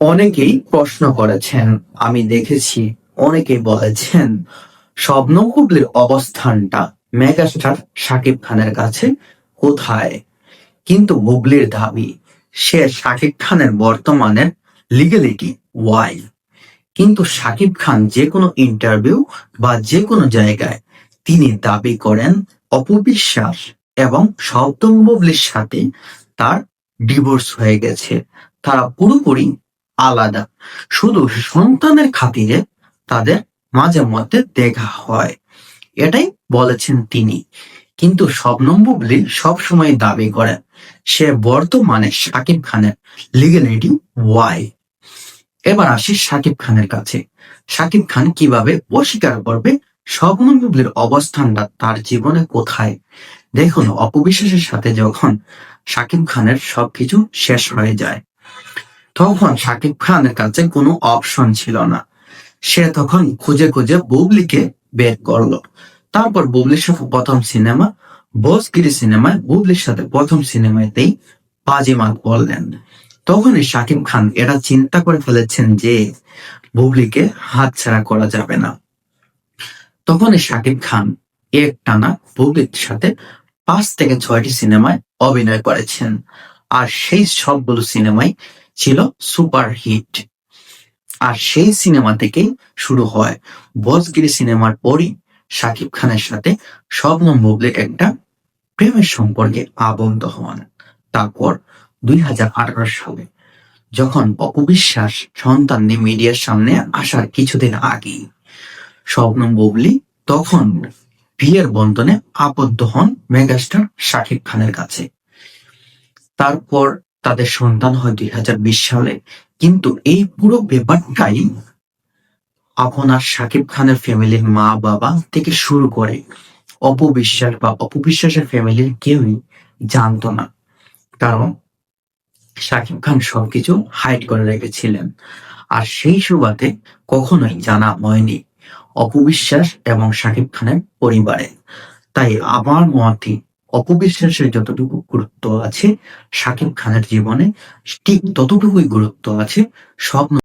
অনেকেই প্রশ্ন করেছেন, আমি দেখেছি অনেকেই বলেছেন স্বপ্ন বুবলির অবস্থানটা মেগাস্টার শাকিব খানের কাছে কোথায়। কিন্তু বুবলির দাবি সে শাকিব খানের বর্তমানের লিগ্যালিটি ওয়াই। কিন্তু শাকিব খান যে কোনো ইন্টারভিউ বা যে কোনো জায়গায় তিনি দাবি করেন অপবিশ্বাস এবং শব্দম বুবলির সাথে তার ডিভোর্স হয়ে গেছে, তারা পুরোপুরি আলাদা, শুধু সন্তানের খাতিরে তাদের মাঝে মধ্যে দেখা হয়, এটাই বলেছেন তিনি। কিন্তু শবনম বুবলি সবসময় দাবি করেন সে বর্তমানে শাকিব খানের লিগ্যালিটি ওয়াই। এবার আসি শাকিব খানের কাছে। শাকিব খান কিভাবে অস্বীকার করবে শবনম বুবলির অবস্থানটা তার জীবনে কোথায়। দেখুন, অপবিশ্বাসের সাথে যখন শাকিব খানের সবকিছু শেষ হয়ে যায়, তখন শাকিব খানের কাছে কোনো অপশন ছিল না। সে তখন খুঁজে খুঁজে বুবলিকে বের করলো। তারপর বুবলির সাথে প্রথম সিনেমা বসগিরি সিনেমায় বুবলির সাথে প্রথম সিনেমাতেই বাজিমাত বললেন। তখনই শাকিব খান এটা চিন্তা করে ফেলেছেন যে বুবলিকে হাতছাড়া করা যাবে না। তখনই শাকিব খান একটানা বুবলির সাথে 5 থেকে 6টি সিনেমায় অভিনয় করেছেন, আর সেই সবগুলো সিনেমাই ছিল সুপার হিট। আর সেই সিনেমা থেকেই শুরু হয়। বসগিরি সিনেমার পরই শাকিব খানের সাথে শবনম বুবলি একটা প্রেমের সম্পর্কে আবদ্ধ হন। তারপর 2018 সালে যখন অপবিশ্বাস সন্তান নিয়ে মিডিয়ার সামনে আসার কিছুদিন আগেই শবনম বুবলি তখন বিয়ের বন্ধনে আবদ্ধ হন মেগাস্টার শাকিব খানের কাছে। তারপর তাদের সন্তান হয় 2020 সালে। কিন্তু এই পুরো ব্যাপারটাই আপনার শাকিব খানের ফ্যামিলির মা বাবা থেকে শুরু করে অপবিশ্বাস বা অপবিশ্বাসের ফ্যামিলির কেউই জানতো না, কারণ শাকিব খান সবকিছু হাইড করে রেখেছিলেন। আর সেই সুবাদে কখনোই জানা হয়নি অপবিশ্বাস এবং শাকিব খানের পরিবারে। তাই আমার মতে অপবিশ্বাসের যতটুকু গুরুত্ব আছে শাকিব খানের জীবনে ঠিক ততটুকুই গুরুত্ব আছে স্বপ্ন